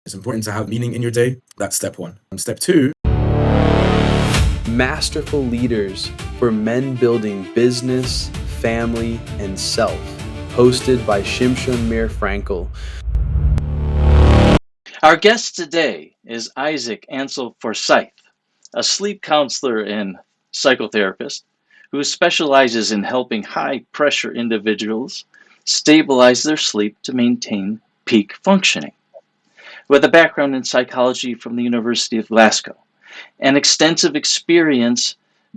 It's important to have meaning in your day. That's step one. Step two. Masterful Leaders for men building business, family, and self. Hosted by Shimshon Meir Frankel. Our guest today is Isaac Ansell-Forsyth, a sleep counselor and psychotherapist who specializes in helping high-pressure individuals stabilize their sleep to maintain peak functioning. With a background in psychology from the University of Glasgow and extensive experience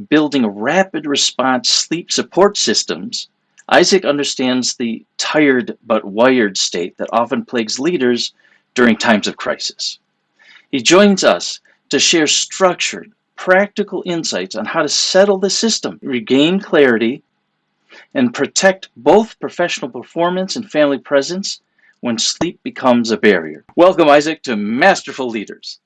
building rapid response sleep support systems, Isaac understands the tired but wired state that often plagues leaders during times of crisis. He joins us to share structured, practical insights on how to settle the system, regain clarity, and protect both professional performance and family presence when sleep becomes a barrier. Welcome, Isaac, to Masterful Leaders.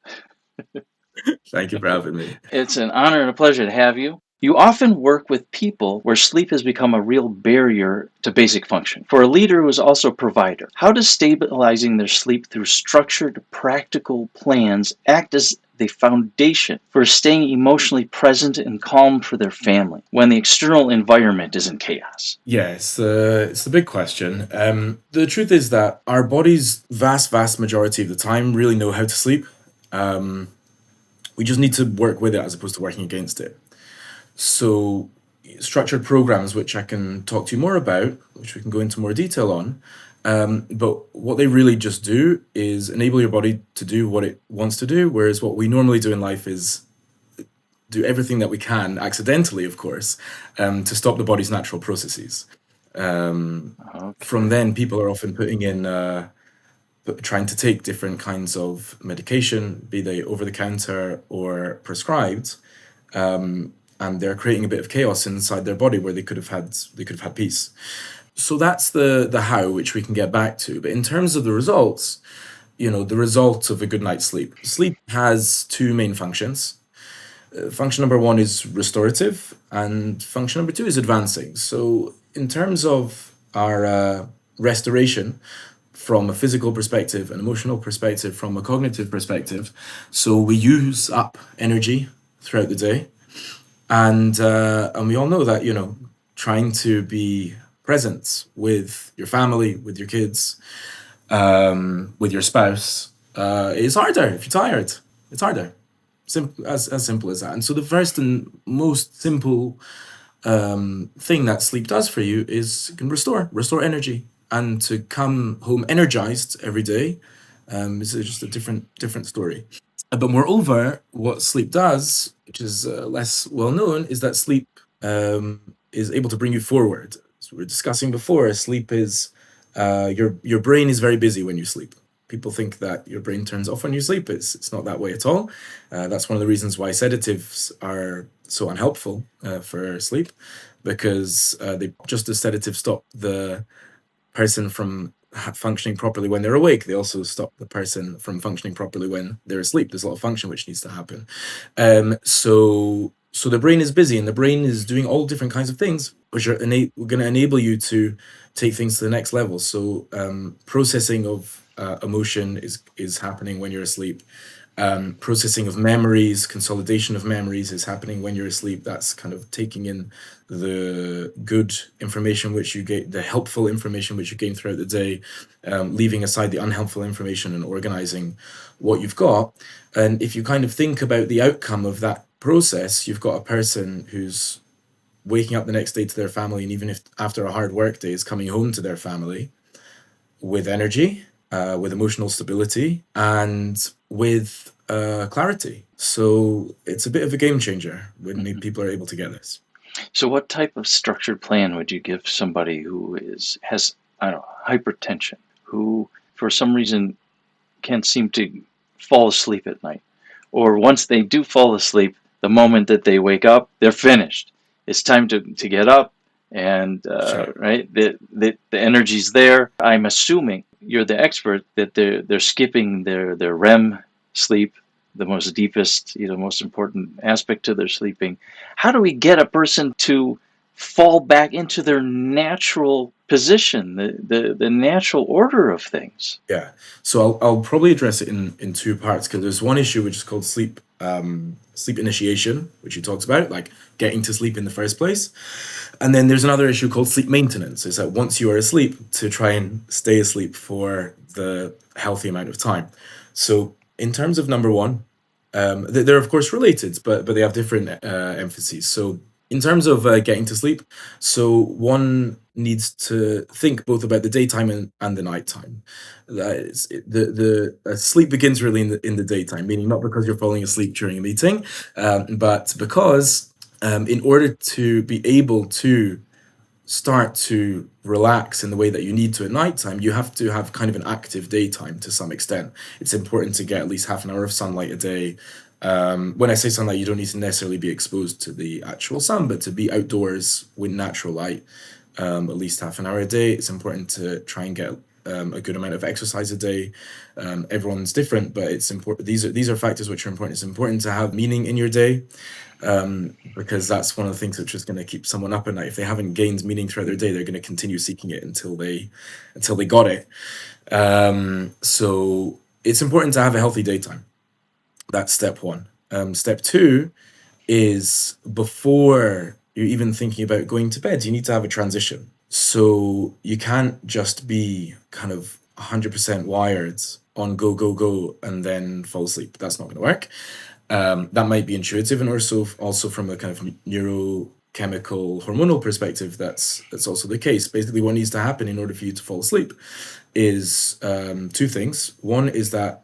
Thank you for having me. It's an honor and a pleasure to have you. You often work with people where sleep has become a real barrier to basic function. For a leader who is also a provider, how does stabilizing their sleep through structured, practical plans act as the foundation for staying emotionally present and calm for their family when the external environment is in chaos? Yeah, it's a big question. The truth is that our bodies, vast majority of the time, really know how to sleep. We just need to work with it as opposed to working against it. So structured programs, which I can talk to you more about, which we can go into more detail on, but what they really just do is enable your body to do what it wants to do, whereas what we normally do in life is do everything that we can, accidentally, of course, to stop the body's natural processes. From then, people are often putting in, trying to take different kinds of medication, be they over-the-counter or prescribed, and they're creating a bit of chaos inside their body where they could have had peace. So that's the how, which we can get back to. But in terms of the results, the result of a good night's sleep. Sleep has two main functions. Function number one is restorative, and function number two is advancing. So in terms of our restoration, from a physical perspective, an emotional perspective, from a cognitive perspective, so we use up energy throughout the day. And we all know that, trying to be present with your family, with your kids, with your spouse, is harder if you're tired. It's harder. As simple as that. And so the first and most simple thing that sleep does for you is it can restore energy. And to come home energized every day is just a different story. But moreover, what sleep does, which is less well known, is that sleep is able to bring you forward. As we were discussing before, sleep is your brain is very busy when you sleep. People think that your brain turns off when you sleep. It's not that way at all. That's one of the reasons why sedatives are so unhelpful for sleep, because they just as sedatives stop the person from functioning properly when they're awake, they also stop the person from functioning properly when they're asleep. There's a lot of function which needs to happen. So the brain is busy, and the brain is doing all different kinds of things which are going to enable you to take things to the next level. So processing of emotion is happening when you're asleep. Processing of memories, consolidation of memories is happening when you're asleep. That's kind of taking in the good information which you get, the helpful information which you gain throughout the day, leaving aside the unhelpful information and organizing what you've got. And if you kind of think about the outcome of that process, you've got a person who's waking up the next day to their family, and even if after a hard work day is coming home to their family with energy, with emotional stability, and with clarity. So it's a bit of a game changer when people are able to get this. So what type of structured plan would you give somebody who has hypertension, who for some reason can't seem to fall asleep at night? Or once they do fall asleep, the moment that they wake up, they're finished. It's time to get up, and Sure. right, the energy's there. I'm assuming you're the expert that they're skipping their REM sleep, the most deepest, most important aspect to their sleeping. How do we get a person to fall back into their natural position, the natural order of things. Yeah. So I'll probably address it in two parts, because there's one issue which is called sleep initiation, which he talks about, like getting to sleep in the first place. And then there's another issue called sleep maintenance. Is that once you are asleep, to try and stay asleep for the healthy amount of time. So in terms of number one, they're of course related, but they have different emphases. So in terms of getting to sleep, so one needs to think both about the daytime and the nighttime. That is, the sleep begins really in the daytime, meaning not because you're falling asleep during a meeting, but because in order to be able to start to relax in the way that you need to at nighttime, you have to have kind of an active daytime to some extent. It's important to get at least half an hour of sunlight a day. When I say sunlight, you don't need to necessarily be exposed to the actual sun, but to be outdoors with natural light at least half an hour a day. It's important to try and get a good amount of exercise a day. Everyone's different, but it's important. These are factors which are important. It's important to have meaning in your day, because that's one of the things that's just going to keep someone up at night. If they haven't gained meaning throughout their day, they're going to continue seeking it until they got it. So it's important to have a healthy daytime. That's step one. Step two is, before you're even thinking about going to bed, you need to have a transition. So you can't just be kind of 100% wired on go, go, go, and then fall asleep. That's not going to work. That might be intuitive, and also from a kind of neurochemical, hormonal perspective, that's also the case. Basically, what needs to happen in order for you to fall asleep is two things. One is that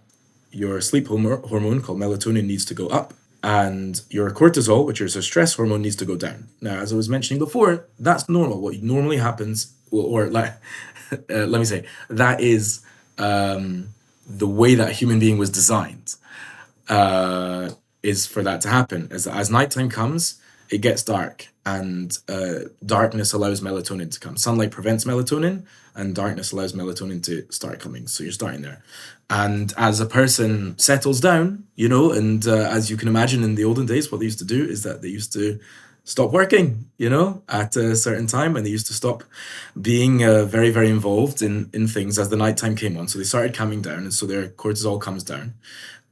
your sleep hormone called melatonin needs to go up, and your cortisol, which is a stress hormone, needs to go down. Now, as I was mentioning before, that's normal. What normally happens, let me say, that is the way that a human being was designed, is for that to happen. As nighttime comes, it gets dark, and darkness allows melatonin to come. Sunlight prevents melatonin, and darkness allows melatonin to start coming. So you're starting there. And as a person settles down, and as you can imagine, in the olden days, what they used to do is that they used to stop working, at a certain time, and they used to stop being very, very involved in things as the nighttime came on. So they started calming down, and so their cortisol comes down.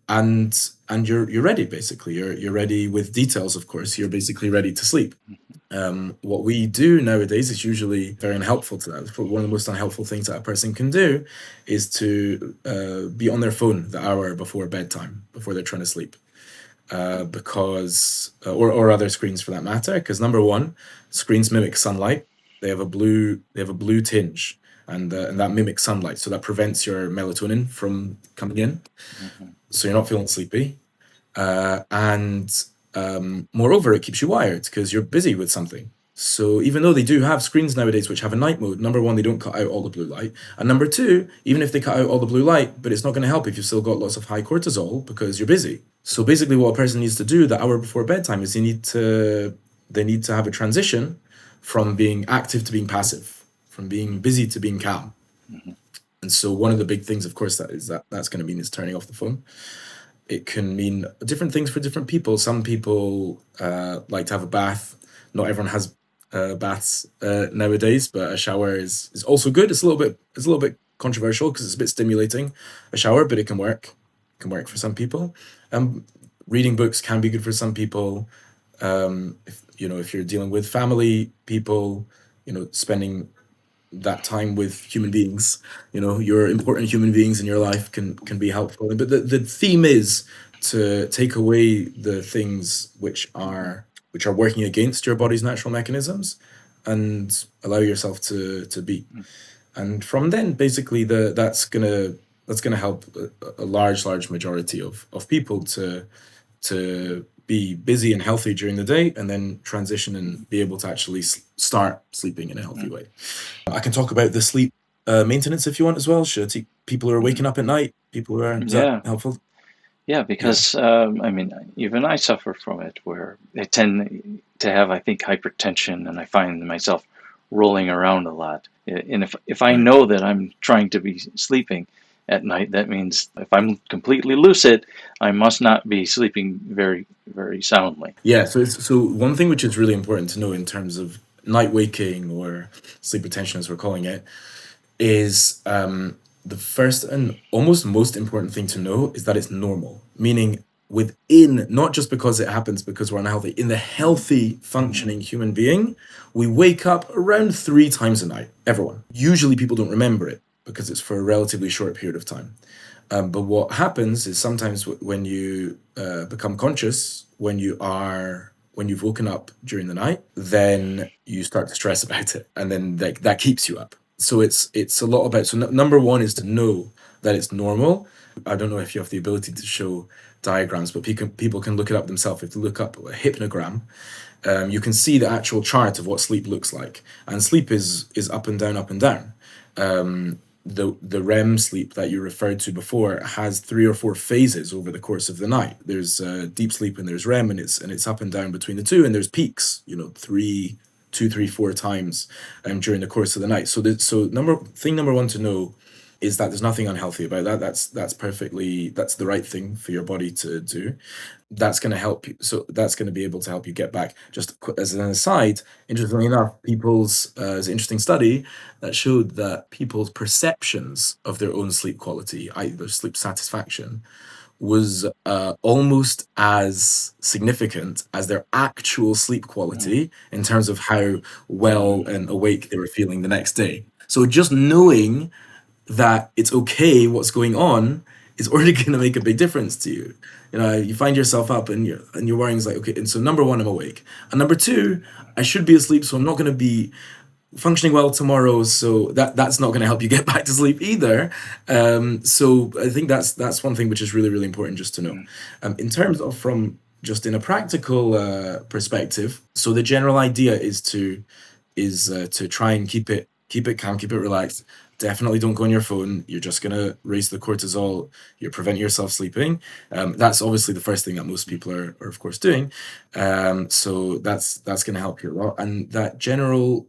And you're ready, basically. You're ready with details, of course. You're basically ready to sleep. What we do nowadays is usually very unhelpful to that. One of the most unhelpful things that a person can do is to be on their phone the hour before bedtime, before they're trying to sleep, because or other screens for that matter. Because number one, screens mimic sunlight. They have a blue tinge, and that mimics sunlight, so that prevents your melatonin from coming in. So you're not feeling sleepy, and moreover, it keeps you wired because you're busy with something. So even though they do have screens nowadays which have a night mode, number one, they don't cut out all the blue light, and number two, even if they cut out all the blue light, but it's not going to help if you've still got lots of high cortisol because you're busy. So basically, what a person needs to do the hour before bedtime is they need to have a transition from being active to being passive, from being busy to being calm. And so one of the big things, of course, that's going to mean is turning off the phone. It can mean different things for different people. Some people like to have a bath. Not everyone has baths nowadays, but a shower is also good. It's a little bit controversial because it's a bit stimulating, a shower, but it can work. It can work for some people. Reading books can be good for some people. If you're dealing with family people, spending that time with human beings, your important human beings in your life can be helpful. But the theme is to take away the things which are working against your body's natural mechanisms and allow yourself to be. And from then, basically, that's gonna help a large majority of people to be busy and healthy during the day, and then transition and be able to actually start sleeping in a healthy way. I can talk about the sleep maintenance if you want as well. People who are waking up at night, people who are, is that helpful? Yeah, because even I suffer from it, where I tend to have, I think, hypertension, and I find myself rolling around a lot. And if I know that I'm trying to be sleeping at night, that means if I'm completely lucid, I must not be sleeping very, very soundly. Yeah, so one thing which is really important to know in terms of night waking or sleep retention, as we're calling it, is the first and almost most important thing to know is that it's normal, meaning within, not just because it happens because we're unhealthy, in the healthy functioning human being, we wake up around 3 times a night, everyone. Usually people don't remember it because it's for a relatively short period of time. But what happens is sometimes when you become conscious, when you've woken up during the night, then you start to stress about it, and then that keeps you up. So it's a lot about. So number one is to know that it's normal. I don't know if you have the ability to show diagrams, but people can look it up themselves. If you look up a hypnogram, you can see the actual chart of what sleep looks like, and sleep is up and down, up and down. The REM sleep that you referred to before has 3 or 4 phases over the course of the night. There's deep sleep and there's REM, and it's up and down between the two, and there's peaks, 2, 3, 4 times during the course of the night. So number one to know is that there's nothing unhealthy about that. That's the right thing for your body to do. That's going to help you. So that's going to be able to help you get back. Just as an aside, interestingly enough, there's an interesting study that showed that people's perceptions of their own sleep quality, i.e. their sleep satisfaction, was almost as significant as their actual sleep quality in terms of how well and awake they were feeling the next day. So just knowing that it's okay what's going on is already going to make a big difference to you. You find yourself up and you're worrying, like, okay, and so number one, I'm awake, and number two, I should be asleep, so I'm not going to be functioning well tomorrow, so that's not going to help you get back to sleep either. So I think that's one thing which is really, really important just to know. In terms of from just in a practical perspective, so the general idea is to try and keep it calm, keep it relaxed. Definitely don't go on your phone. You're just going to raise the cortisol. You're preventing yourself sleeping. That's obviously the first thing that most people are of course doing. So that's going to help you a lot. And that general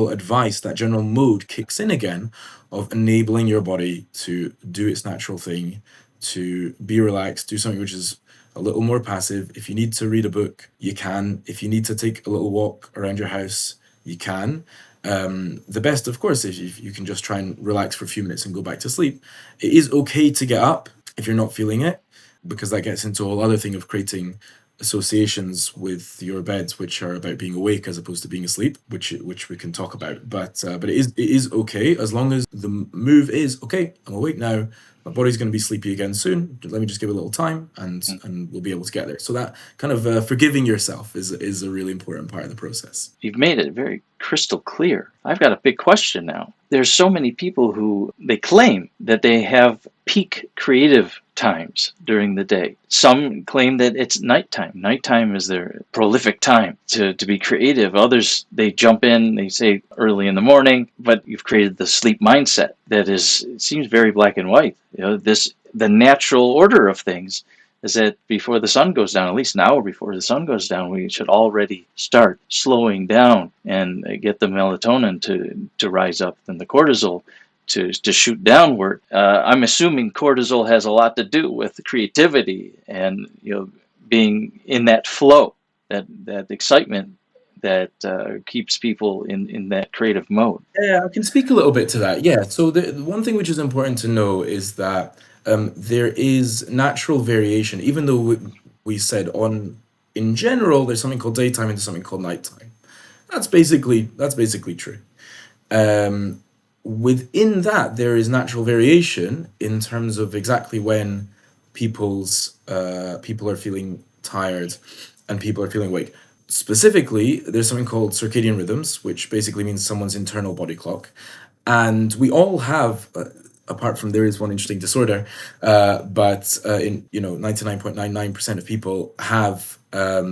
advice, that general mode kicks in again of enabling your body to do its natural thing, to be relaxed, do something which is a little more passive. If you need to read a book, you can. If you need to take a little walk around your house, you can. The best, of course, is if you can just try and relax for a few minutes and go back to sleep. It is okay to get up if you're not feeling it, because that gets into a whole other thing of creating associations with your beds, which are about being awake as opposed to being asleep, which we can talk about. But it is okay as long as the move is okay. I'm awake now. My body's going to be sleepy again soon. Let me just give it a little time, and we'll be able to get there. So that kind of forgiving yourself is a really important part of the process. You've made it very crystal clear. I've got a big question now. There's so many people who they claim that they have peak creative times during the day. Some claim that it's nighttime. Nighttime is their prolific time to be creative. Others, they jump in, they say early in the morning, but you've created the sleep mindset that it seems very black and white. The natural order of things is that before the sun goes down, at least an hour before the sun goes down, we should already start slowing down and get the melatonin to rise up and the cortisol to shoot downward. I'm assuming cortisol has a lot to do with creativity and being in that flow, that excitement that keeps people in that creative mode. Yeah, I can speak a little bit to that. Yeah, so the one thing which is important to know is that there is natural variation, even though we said in general, there's something called daytime and there's something called nighttime. That's basically true. Within that, there is natural variation in terms of exactly when people are feeling tired and people are feeling awake. Specifically, there's something called circadian rhythms, which basically means someone's internal body clock. And we all have, apart from there is one interesting disorder, but 99.99% of people have a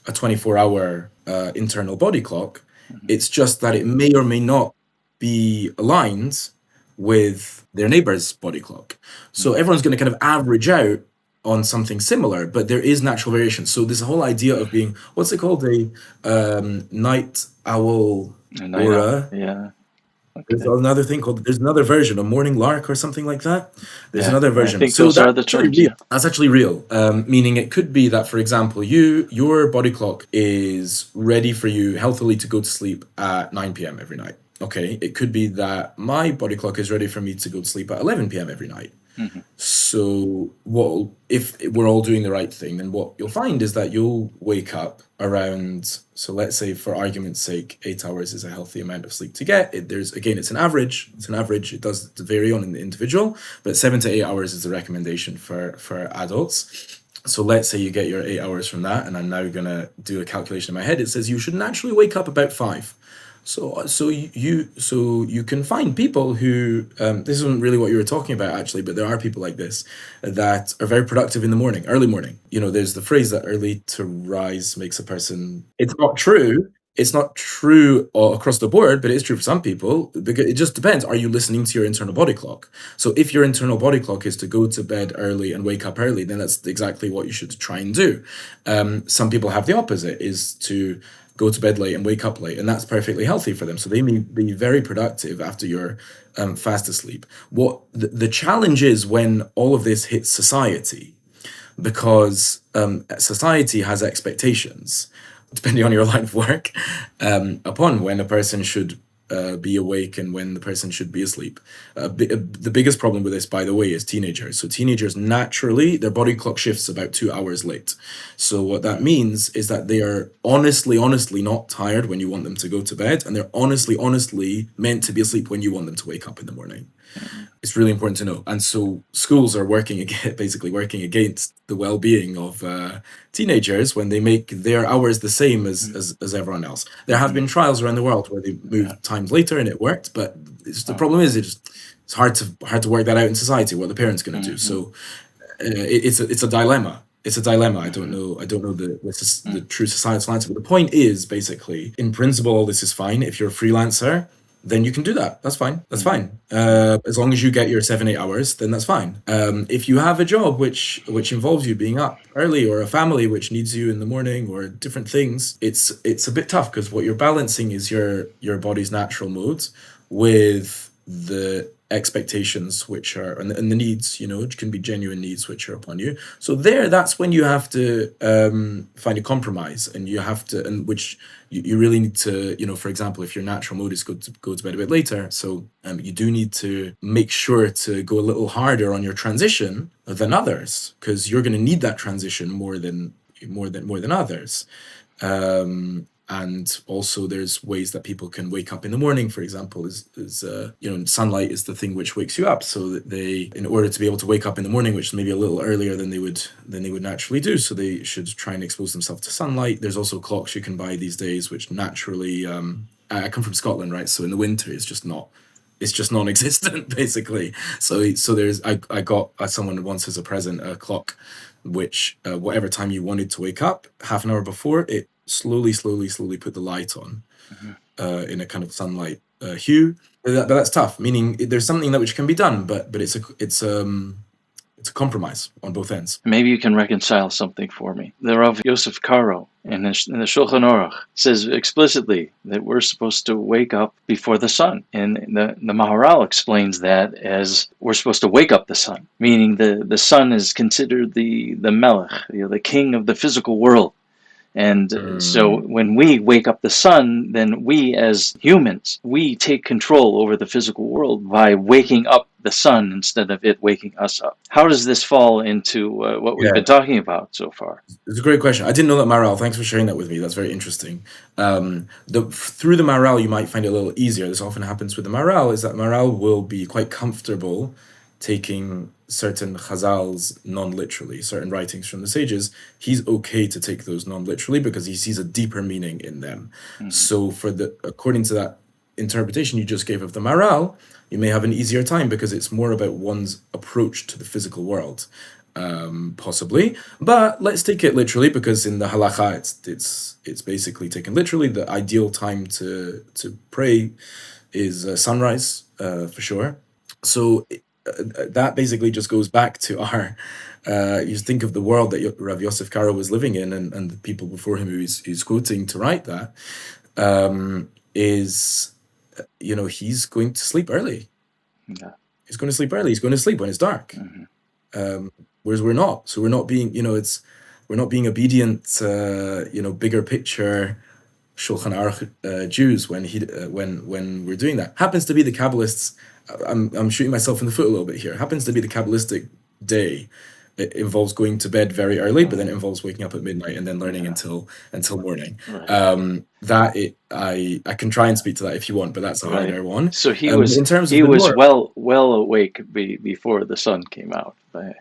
24-hour internal body clock. It's just that it may or may not be aligned with their neighbor's body clock. So everyone's going to kind of average out on something similar, but there is natural variation. So this whole idea of being, what's it called, a night owl aura? Yeah. There's Okay. another thing called, there's another version, a morning lark or something like that. There's Yeah, another I version. think So those that's are the actually terms. real. Yeah. That's actually real. Meaning it could be that, for example, your body clock is ready for you healthily to go to sleep at 9 p.m. every night. Okay. It could be that my body clock is ready for me to go to sleep at 11 p.m. every night. Hmm. So what if we're all doing the right thing, then what you'll find is that you'll wake up around, so let's say for argument's sake, 8 hours is a healthy amount of sleep to get. There's, again, it's an average. It's an average. It does vary on the individual, but 7 to 8 hours is the recommendation for adults. So let's say you get your 8 hours from that, and I'm now gonna do a calculation in my head. It says you should naturally wake up about 5. So you can find people who, this isn't really what you were talking about actually, but there are people like this that are very productive in the morning, early morning. There's the phrase that early to rise makes a person. It's not true. It's not true across the board, but it's true for some people because it just depends. Are you listening to your internal body clock? So if your internal body clock is to go to bed early and wake up early, then that's exactly what you should try and do. Some people have the opposite, is to go to bed late and wake up late, and that's perfectly healthy for them. So they may be very productive after you're fast asleep. What the challenge is when all of this hits society, because society has expectations, depending on your line of work, upon when a person should be awake and when the person should be asleep. The biggest problem with this, by the way, is teenagers. So teenagers, naturally, their body clock shifts about 2 hours late. So what that means is that they are honestly not tired when you want them to go to bed, and they're honestly meant to be asleep when you want them to wake up in the morning. It's really important to know. And so schools are basically working against the well-being of teenagers when they make their hours the same as everyone else. There have been trials around the world where they moved times later and it worked, but the problem is it's hard to work that out in society, what the parents going to do. So it's a dilemma. It's a dilemma. I don't know the true societal answer, but the point is, basically, in principle, all this is fine. If you're a freelancer, then you can do that. That's fine. That's fine. As long as you get your 7-8 hours, then that's fine. If you have a job which involves you being up early, or a family which needs you in the morning, or different things, it's a bit tough, because what you're balancing is your body's natural modes with the expectations which are, and the needs, which can be genuine needs which are upon you. So that's when you have to find a compromise, and which you really need to, for example, if your natural mode is go to bed a bit later, so you do need to make sure to go a little harder on your transition than others, because you're going to need that transition more than others. And also there's ways that people can wake up in the morning, for example, sunlight is the thing which wakes you up, so that they, in order to be able to wake up in the morning, which is maybe a little earlier than they would naturally do, so they should try and expose themselves to sunlight. There's also clocks you can buy these days which naturally, I come from Scotland, right? So in the winter it's just non-existent basically. So there's, I got someone once as a present a clock which whatever time you wanted to wake up, half an hour before, it slowly put the light on in a kind of sunlight hue. But that's tough, meaning there's something that which can be done, but it's a compromise on both ends. Maybe you can reconcile something for me. The Rav Yosef Karo in the Shulchan Aruch says explicitly that we're supposed to wake up before the sun. And the Maharal explains that as we're supposed to wake up the sun, meaning the sun is considered the melech, the king of the physical world. And so when we wake up the sun, then we as humans, we take control over the physical world by waking up the sun instead of it waking us up. How does this fall into what we've been talking about so far? It's a great question. I didn't know that, Maral. Thanks for sharing that with me. That's very interesting. Through the Maral, you might find it a little easier. This often happens with the Maral, is that Maral will be quite comfortable taking certain chazals non-literally, certain writings from the sages. He's okay to take those non-literally because he sees a deeper meaning in them. So according to that interpretation you just gave of the Maral, you may have an easier time because it's more about one's approach to the physical world, possibly. But let's take it literally, because in the halacha it's basically taken literally. The ideal time to pray is sunrise, for sure. So that basically just goes back to our, you think of the world that Rav Yosef Karo was living in, and the people before him who he's quoting to write that, is he's going to sleep early. Yeah. He's going to sleep early. He's going to sleep when it's dark. Whereas we're not. So we're not being, we're not being obedient, bigger picture Shulchan Aruch Jews when we're doing that. Happens to be the Kabbalists. I'm shooting myself in the foot a little bit here. Happens to be the Kabbalistic day. It involves going to bed very early, but then it involves waking up at midnight and then learning until morning. Right. I can try and speak to that if you want, but that's a Right. harder one. So he In terms of he the was norm, well awake before the sun came out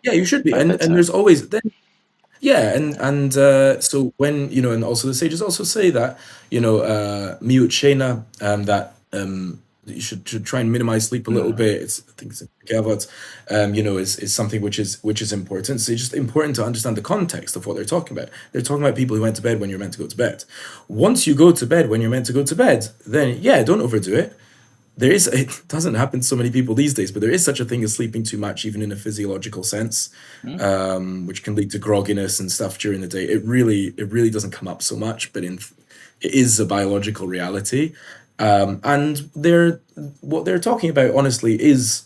yeah, you should be. by And bedtime. there's always then. Yeah, and so when and also the sages also say that miut shena, that you should try and minimize sleep a little bit. I think it's in Gavot, is something which is important. So it's just important to understand the context of what they're talking about. They're talking about people who went to bed when you're meant to go to bed. Once you go to bed when you're meant to go to bed, then yeah, don't overdo it. It doesn't happen to so many people these days, but there is such a thing as sleeping too much, even in a physiological sense, which can lead to grogginess and stuff during the day. It really doesn't come up so much, but it is a biological reality. And what they're talking about, honestly, is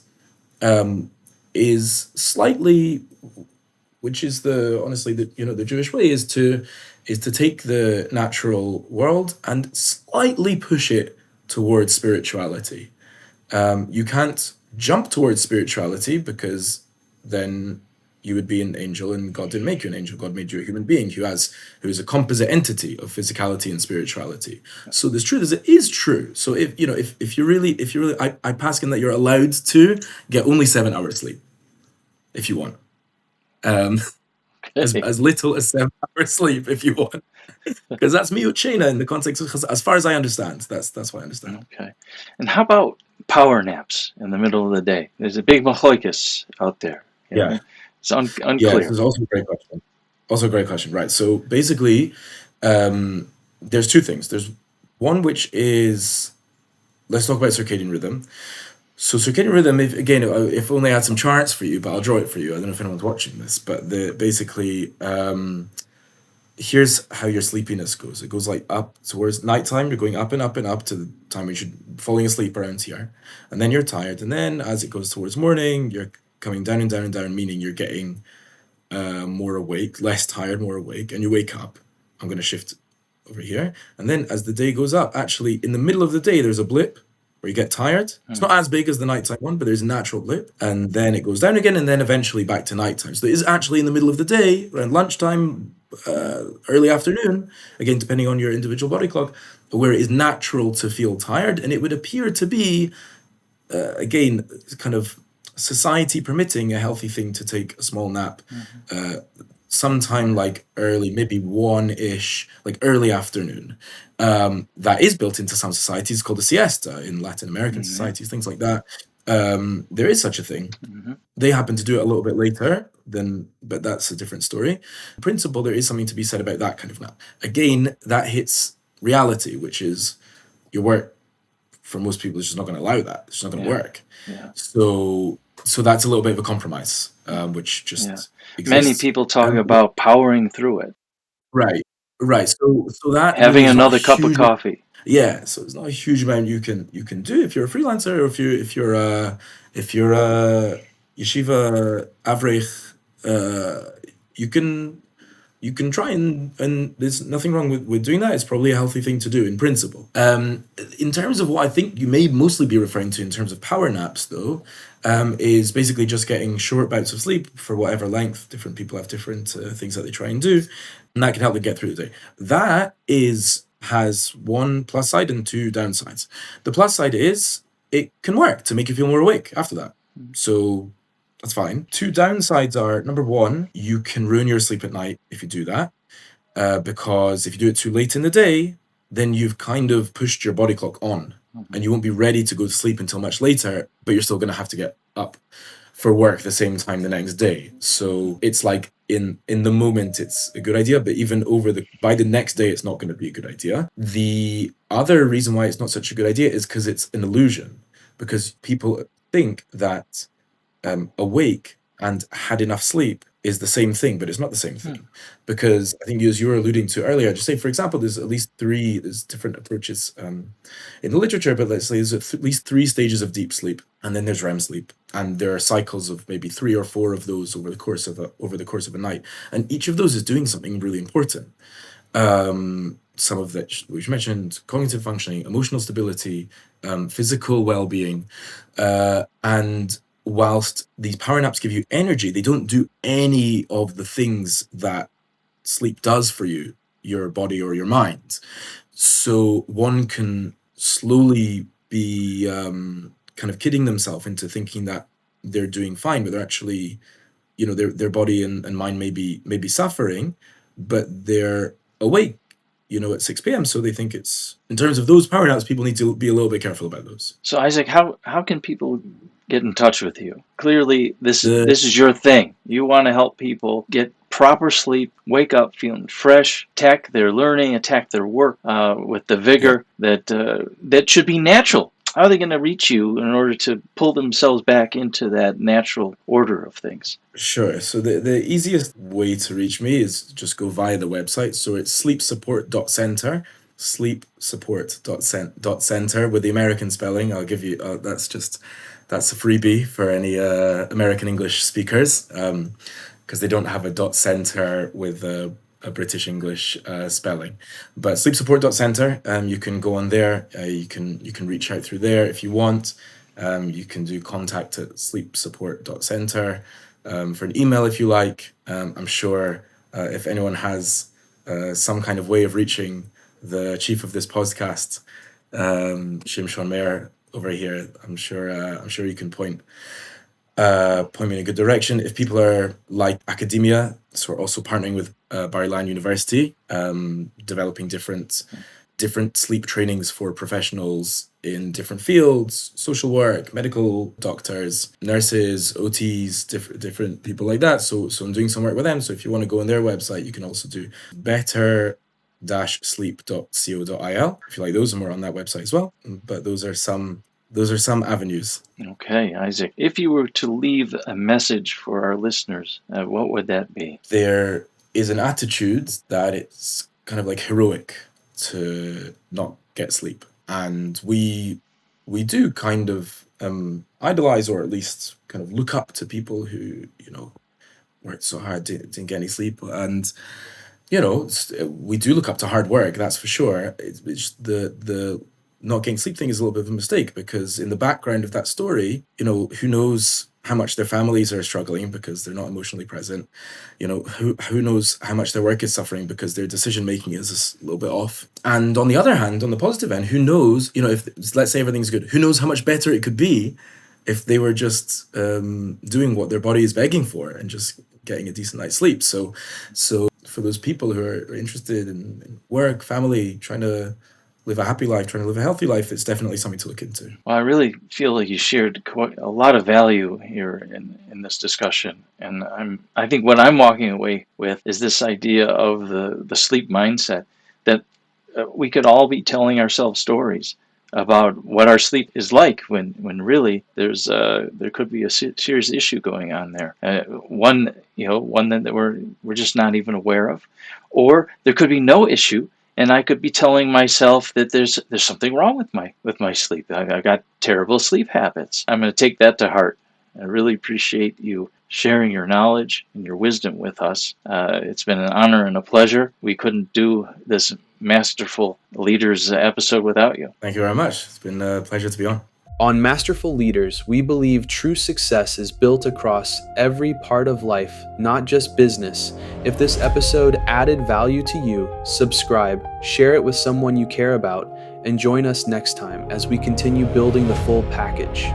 slightly, which is the Jewish way is to take the natural world and slightly push it towards spirituality. You can't jump towards spirituality because then you would be an angel, and God didn't make you an angel. God made you a human being who is a composite entity of physicality and spirituality. So this truth is true. So if you really, I paskin that you're allowed to get only 7 hours sleep if you want. As little as 7 hours sleep if you want, because that's miuchena in the context of, as far as I understand. That's what I understand. Okay. And how about power naps in the middle of the day? There's a big machlokes out there. Yeah. It's Yeah, unclear. this is also a great question. Also a great question, right? So basically, there's two things. There's one which is, let's talk about circadian rhythm. So circadian rhythm, if only I had some charts for you, but I'll draw it for you. I don't know if anyone's watching this, but basically, here's how your sleepiness goes. It goes like up towards nighttime. You're going up and up and up to the time where you should falling asleep around here, and then you're tired. And then as it goes towards morning, you're coming down and down and down, meaning you're getting more awake, less tired, more awake, and you wake up. I'm going to shift over here. And then as the day goes up, actually in the middle of the day, there's a blip where you get tired. It's not as big as the nighttime one, but there's a natural blip. And then it goes down again, and then eventually back to nighttime. So it is actually in the middle of the day, around lunchtime, early afternoon, again, depending on your individual body clock, where it is natural to feel tired. And it would appear to be, again, kind of society permitting, a healthy thing to take a small nap sometime like early, maybe 1-ish, like early afternoon. That is built into some societies, called a siesta in Latin American societies, things like that. There is such a thing. They happen to do it a little bit later, but that's a different story. In principle, there is something to be said about that kind of nap. Again, that hits reality, which is your work, for most people, is just not going to allow that. It's just not going to work. Yeah. So that's a little bit of a compromise, which just exists. Many people talk about powering through it. Right. So that Having really is not a another cup of huge, coffee. yeah. So it's not a huge amount you can do if you're a freelancer, or if you're a yeshiva avrech. You can try and there's nothing wrong with doing that. It's probably a healthy thing to do in principle. In terms of what I think you may mostly be referring to in terms of power naps, though, is basically just getting short bouts of sleep for whatever length. Different people have different things that they try and do, and that can help them get through the day. That has one plus side and two downsides. The plus side is it can work to make you feel more awake after that. So that's fine. Two downsides are, number one, you can ruin your sleep at night if you do that, because if you do it too late in the day, then you've kind of pushed your body clock on, and you won't be ready to go to sleep until much later, but you're still going to have to get up for work the same time the next day. So it's like in the moment it's a good idea, but even by the next day it's not going to be a good idea. The other reason why it's not such a good idea is because it's an illusion, because people think that awake and had enough sleep is the same thing, but it's not the same thing. Because I think, as you were alluding to earlier, just say, for example, there's different approaches in the literature, but let's say there's at least 3 stages of deep sleep, and then there's REM sleep, and there are cycles of maybe 3 or 4 of those over the course of a night, and each of those is doing something really important. Some of which you mentioned: cognitive functioning, emotional stability, physical well-being, and whilst these power naps give you energy, they don't do any of the things that sleep does for you, your body or your mind. So one can slowly be kind of kidding themselves into thinking that they're doing fine, but they're actually, their body and mind may be suffering, but they're awake, at 6 p.m. So they think it's, in terms of those power naps, people need to be a little bit careful about those. So Isaac, how can people get in touch with you? Clearly, this is your thing. You want to help people get proper sleep, wake up feeling fresh, attack their learning, attack their work with the vigor that should be natural. How are they going to reach you in order to pull themselves back into that natural order of things? Sure. So the easiest way to reach me is just go via the website. So it's sleepsupport.center, sleepsupport.center with the American spelling. I'll give you, that's a freebie for any American English speakers, because they don't have a .center with a British English spelling. But sleepsupport.center, you can go on there. You can reach out through there if you want. You can do contact at sleepsupport.center for an email if you like. I'm sure if anyone has some kind of way of reaching the chief of this podcast, Shimshon Meir over here, I'm sure you can point me in a good direction. If people are like academia, so we're also partnering with Bar-Ilan University, developing different sleep trainings for professionals in different fields: social work, medical doctors, nurses, OTs, different people like that. So I'm doing some work with them. So if you want to go on their website, you can also do better-sleep.co.il if you like those, and we're on that website as well. But those are some avenues. Okay, Isaac, if you were to leave a message for our listeners, what would that be? There is an attitude that it's kind of like heroic to not get sleep, and we do kind of idolize, or at least kind of look up to people who worked so hard, didn't get any sleep, and we do look up to hard work, that's for sure. It's the not getting sleep thing is a little bit of a mistake, because in the background of that story, who knows how much their families are struggling because they're not emotionally present. Who knows how much their work is suffering because their decision making is a little bit off. And on the other hand, on the positive end, who knows, if let's say everything's good, who knows how much better it could be if they were just doing what their body is begging for and just getting a decent night's sleep. So for those people who are interested in work, family, trying to live a happy life, trying to live a healthy life, it's definitely something to look into. Well, I really feel like you shared quite a lot of value here in this discussion. And I think what I'm walking away with is this idea of the sleep mindset, that we could all be telling ourselves stories about what our sleep is like when really there could be a serious issue going on there. One that we're just not even aware of, or there could be no issue, and I could be telling myself that there's something wrong with my sleep. I got terrible sleep habits. I'm going to take that to heart. I really appreciate you sharing your knowledge and your wisdom with us. It's been an honor and a pleasure. We couldn't do this Masterful Leaders episode without you. Thank you very much. It's been a pleasure to be on. On Masterful Leaders, we believe true success is built across every part of life, not just business. If this episode added value to you, subscribe, share it with someone you care about, and join us next time as we continue building the full package.